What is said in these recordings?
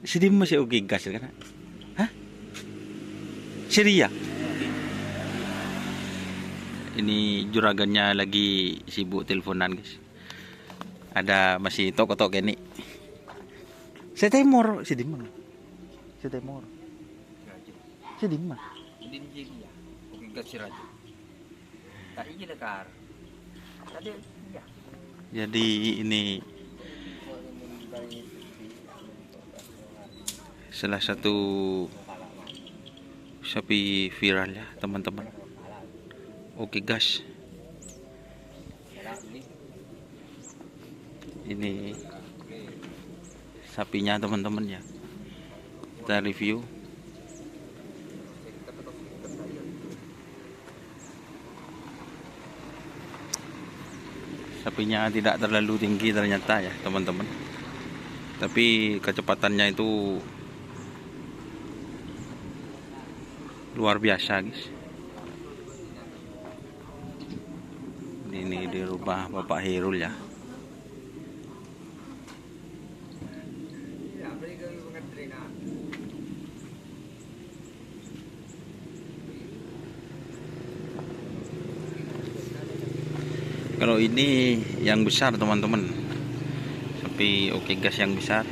Sedih masih oke gas kan? Hah? Syria? Ini juragannya lagi sibuk teleponan guys. Ada masih toko-toko ini. Saya temor, sedih mana? Saya temor. Sedih mana? Hindi niya. Kung gas raja. Tadi aja dekar. Tadi ya. Jadi ini salah satu sapi viral ya teman-teman. Oke gas. Ini sapinya teman-teman ya. Kita review. Sapinya tidak terlalu tinggi ternyata ya teman-teman. Tapi kecepatannya itu luar biasa guys. Ini di rumah Bapak Hirul ya. Kalau ini yang besar teman-teman, sapi oke gas yang besar.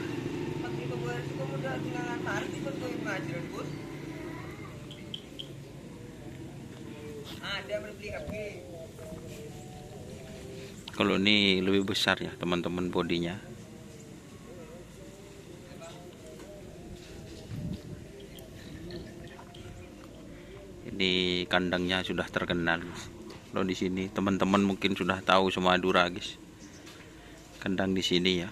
Kalau ini lebih besar ya teman-teman bodinya. Ini kandangnya sudah terkenal. Kalau di sini teman-teman mungkin sudah tahu semua Madura guys. Kandang di sini ya.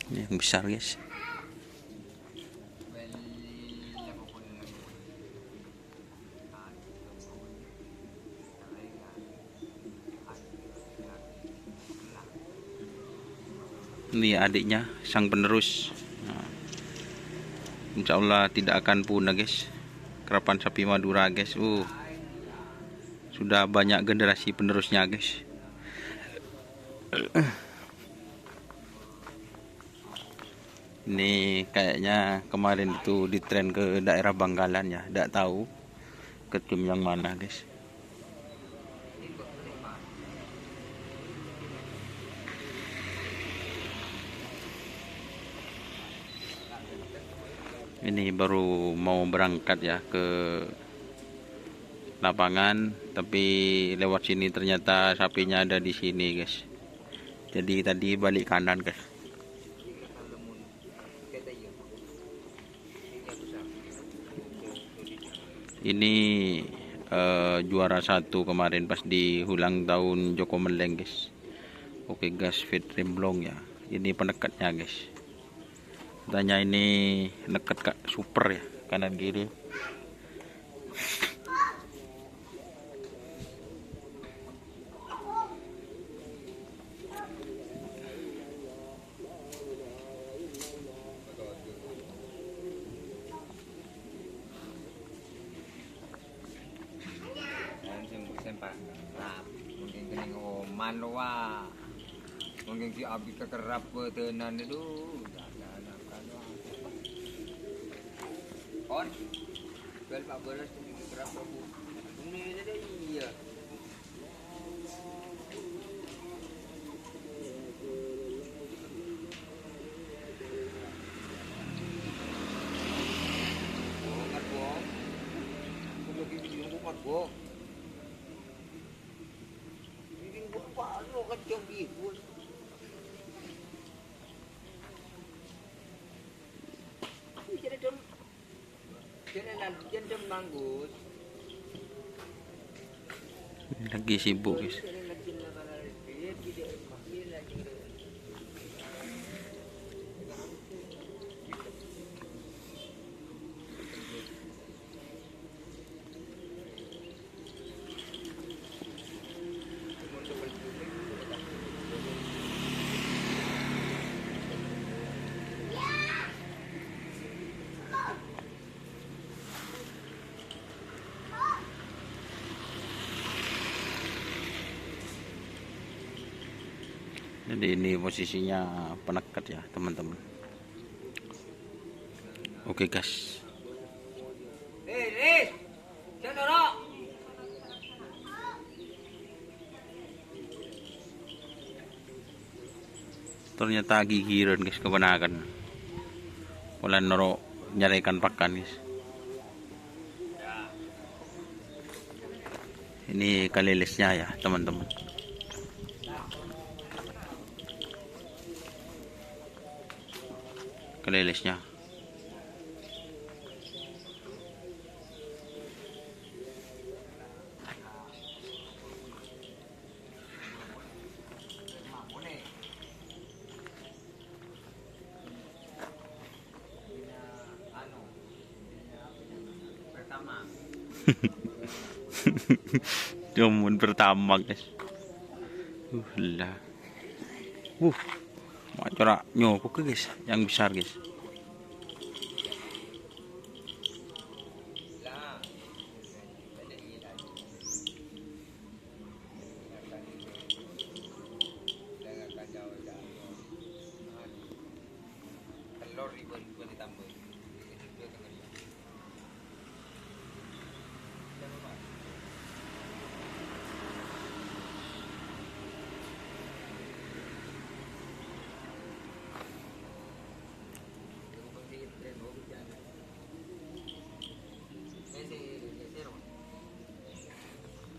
Ini yang besar guys. Ini adiknya sang penerus. Nah, insya Allah tidak akan punah guys. Kerapan sapi Madura guys. Sudah banyak generasi penerusnya guys. Ini kayaknya kemarin itu di tren ke daerah Bangkalan ya. Tidak tahu ke tim yang mana guys. Ini baru mau berangkat ya ke lapangan, tapi lewat sini ternyata sapinya ada di sini guys. Jadi tadi balik kanan guys. Ini juara 1 kemarin pas di ulang tahun Joko Meleng guys. Oke gas Fit Rimblong ya. Ini penekatnya guys. Katanya ini nekat kak super ya, kanan kiri. Mungkin kena ngoman lo wah. Mungkin si abi kekerap tenan itu. On. Bel 14 tu kerap aku. Ini dia iya. Ngat bo. Aku lagi video buat bo. Video buat apa lo kacau gitu. Lagi sibuk guys. Jadi ini posisinya penekat ya teman-teman. Oke guys. Ternyata gigiran guys kebenakan. Wala noro nyari ikan pakan guys. Ini kalilisnya ya teman-teman. Kalilisnya. Cuman pertama guys. Lah. Mau corak nyokok guys, yang besar guys. Telur ribuan ditambah.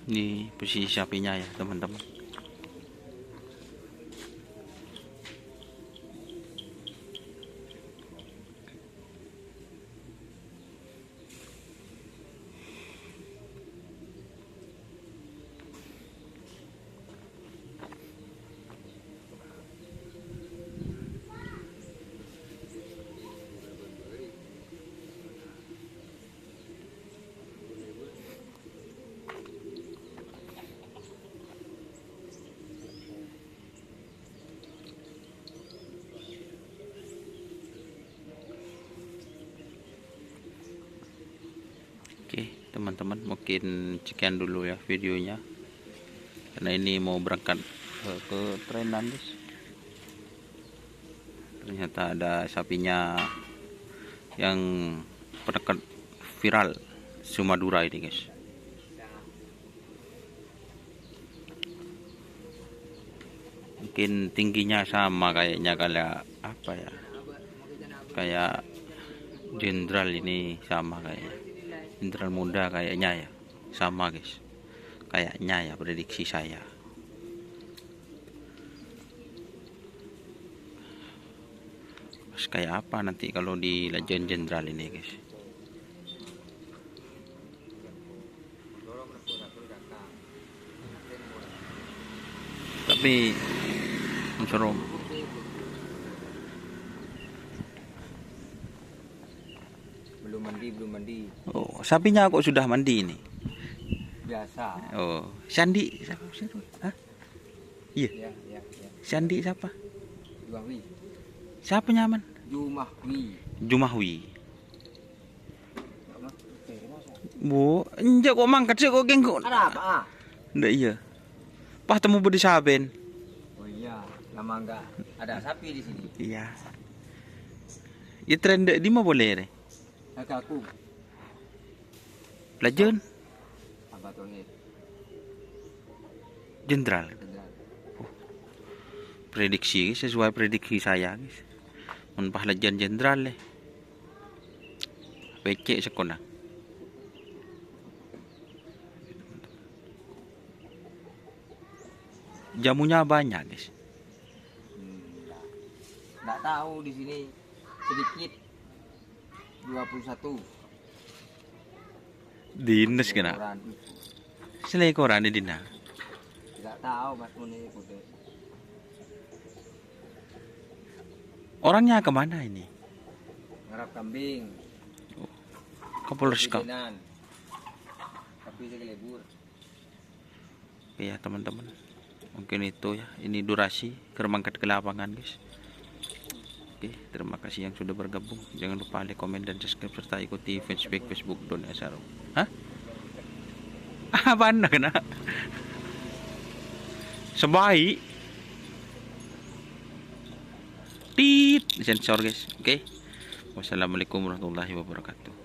Ini posisi sapinya ya teman-teman. Oke teman-teman, mungkin sekian dulu ya videonya, karena ini mau berangkat ke trenan guys. Ternyata ada sapinya yang penekan viral Sumadura ini guys. Mungkin tingginya sama kayaknya, kayak apa ya, kayak jenderal ini sama kayaknya. Jenderal muda kayaknya ya, sama guys, kayaknya ya, prediksi saya. Pas kayak apa nanti kalau di Legend Jenderal ini guys. Tapi serem. Belum mandi. Oh, sapinya kok sudah mandi ini? Biasa. Oh, Sandi siapa? Hah? Iya. Ya. Sandi siapa? Jumahwi. Siapa nyaman? Jumahwi. Bu, enggak kok mangkat sih kok genggo. Ada apa? Ndak iya. Pas temu budi saben. Oh iya, lama enggak ada sapi di sini. Iya. Ya tren di mana boleh re? Agak aku. Legend Apa tuh ini? Jenderal. Prediksi sesuai prediksi saya guys. Mun pas Legend Jenderal le. Becek sekona. Jamunya banyak guys. Enggak tahu di sini sedikit 21. Dinas kena. Orang. Selekoran di dina. Enggak tahu Mas Muni kudu. Orangnya kemana ini? Ngarap kambing. Kapolres kau. Bikinan. Tapi saya libur. Oke ya teman-teman. Mungkin itu ya. Ini durasi kermangkat ke lapangan guys. Oke, terima kasih yang sudah bergabung. Jangan lupa like, komen, dan subscribe serta ikuti Facebook Don Esaro. Hah? Apaan nak kena? Sebaik tit sensor guys. Oke. Wassalamualaikum warahmatullahi wabarakatuh.